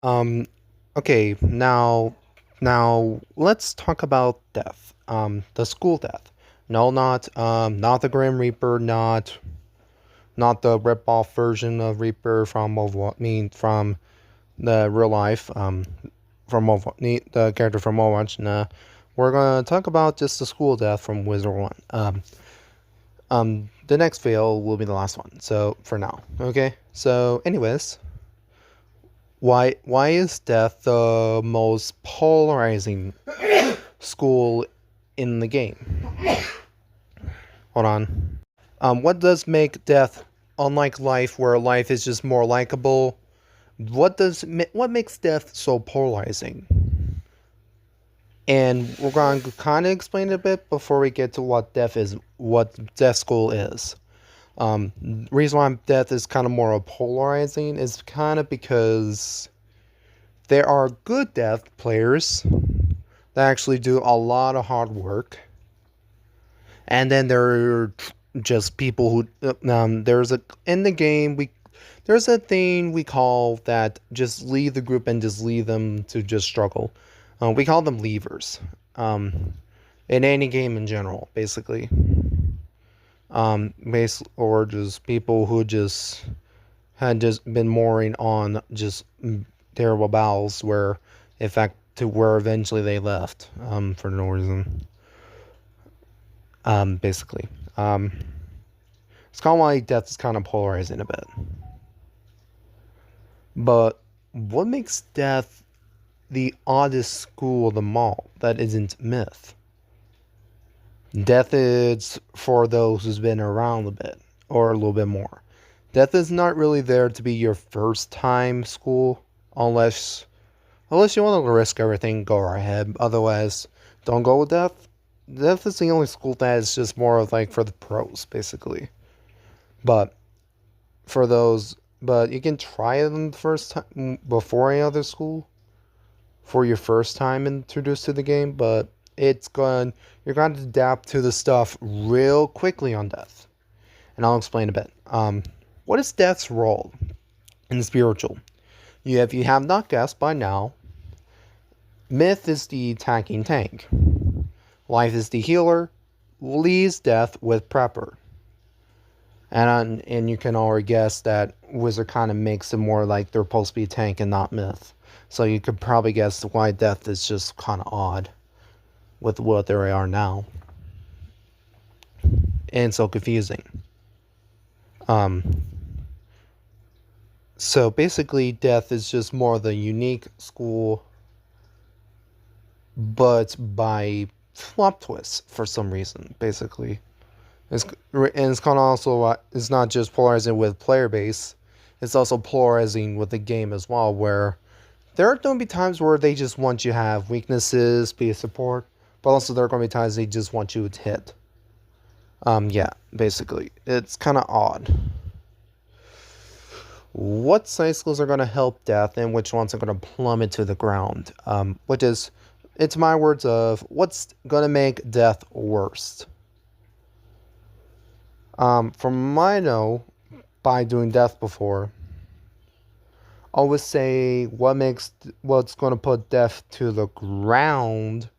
Um, okay, now let's talk about death. The school death. No, not the Grim Reaper, not the rip-off version of Reaper from Overwatch. I mean, from the real life. From Overwatch, the character from Overwatch. Nah, we're gonna talk about just the school death from Wizard One. The next fail will be the last one. So for now, okay. So, anyways. Why is death the most polarizing school in the game? Hold on. What does make death unlike life, where life is just more likable? What makes death so polarizing? And we're going to kind of explain it a bit before we get to what death school is. Reason why death is kind of more polarizing is kind of because there are good death players that actually do a lot of hard work. And then there are just people who there's a in the game we there's a thing we call that just leave the group and just leave them to just struggle. We call them leavers. In any game in general, basically. Or just people who just had just been mooring on just terrible battles where, in fact, to where eventually they left for no reason. Basically. Um, it's kind of why death is kind of polarizing a bit. But what makes death the oddest school of them all that isn't myth? Death is for those who's been around a bit or a little bit more. Death is not really there to be your first time school unless you want to risk everything, go ahead. Otherwise, don't go with death. Death is the only school that is just more of like for the pros, basically. But for those, but you can try it in the first time before any other school for your first time introduced to the game. But you're going to adapt to the stuff real quickly on death, and I'll explain a bit. What is death's role in spiritual? If you have not guessed by now, Myth is the attacking tank. Life is the healer. Leaves death with prepper. And you can already guess that Wizard kind of makes it more like they're supposed to be a tank and not Myth. So you could probably guess why death is just kind of odd with what they are now. And so confusing. Um, so basically, death is just more the unique school, but by flop twists for some reason, basically. And it's kind of also it's not just polarizing with player base, it's also polarizing with the game as well, where there are going to be times where they just want you to have weaknesses, be a support, but also there are going to be times they just want you to hit. Yeah, basically, it's kind of odd. What cycles are going to help death and which ones are going to plummet to the ground? Which is, it's my words of what's going to make death worst. From my know, by doing death before, I would say what's going to put death to the ground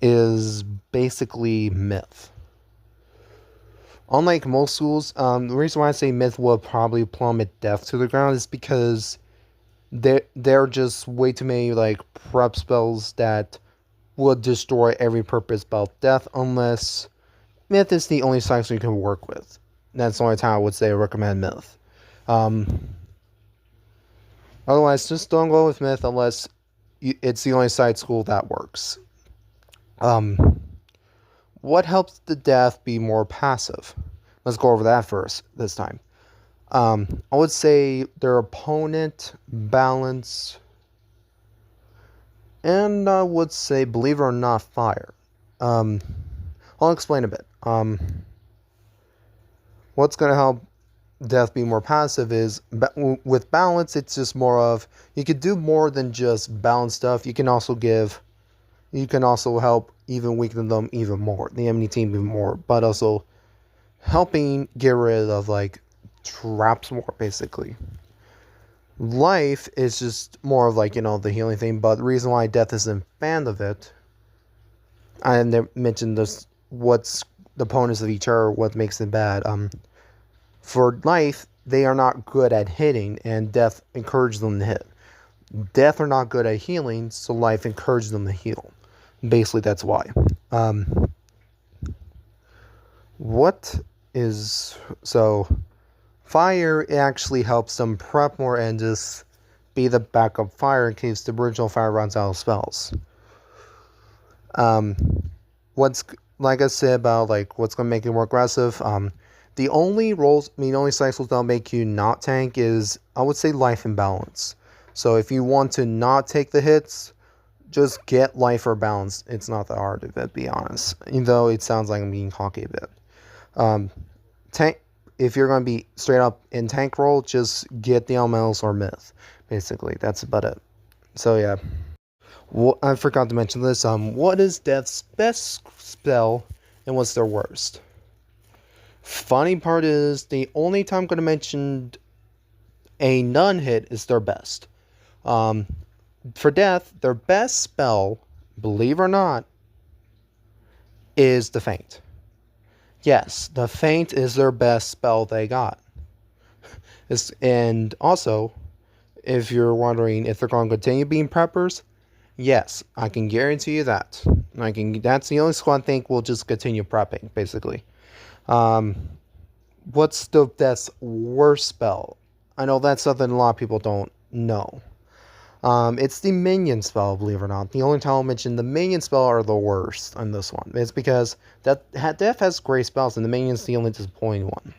is basically myth. Unlike most schools, the reason why I say myth will probably plummet death to the ground is because there are just way too many like prep spells that would destroy every purpose about death unless myth is the only cycle you can work with. That's the only time I would say I recommend myth. Um, Otherwise, just don't go with myth unless it's the only side school that works. Um, what helps the death be more passive? Let's go over that first this time. I would say their opponent balance, and I would say, believe it or not, fire. Um, I'll explain a bit. What's going to help death be more passive is with balance, it's just more of you could do more than just balance stuff. You can also help even weaken them even more, the enemy team even more, but also helping get rid of like traps more basically. Life is just more of like, the healing thing, but the reason why death isn't a fan of it, I mentioned this, what's the opponents of each other, what makes them bad. For life, they are not good at hitting, and death encourages them to hit. Death are not good at healing, so life encourages them to heal. Basically, that's why. Um, what is so? Fire actually helps them prep more and just be the backup fire in case the original fire runs out of spells. Um, what's like I said about like what's gonna make it more aggressive. The only roles, the only cycles that'll make you not tank is, I would say, life and balance. So if you want to not take the hits, just get life or balance. It's not that hard, to be honest. Even though it sounds like I'm being cocky a bit. Um, tank. If you're going to be straight up in tank role, just get the elementals or myth. Basically, that's about it. So yeah. I forgot to mention this. What is Death's best spell, and what's their worst? Funny part is, the only time I'm going to mention a none hit is their best. For Death, their best spell, believe it or not, is the Feint. Yes, the Feint is their best spell they got. And also, if you're wondering if they're going to continue being preppers, yes, I can guarantee you that. That's the only squad I think will just continue prepping, basically. What's the Death's worst spell? I know that's something a lot of people don't know. It's the minion spell, believe it or not. The only time I'll mention the minion spell are the worst on this one. It's because Death has great spells, and the minion's the only disappointing one.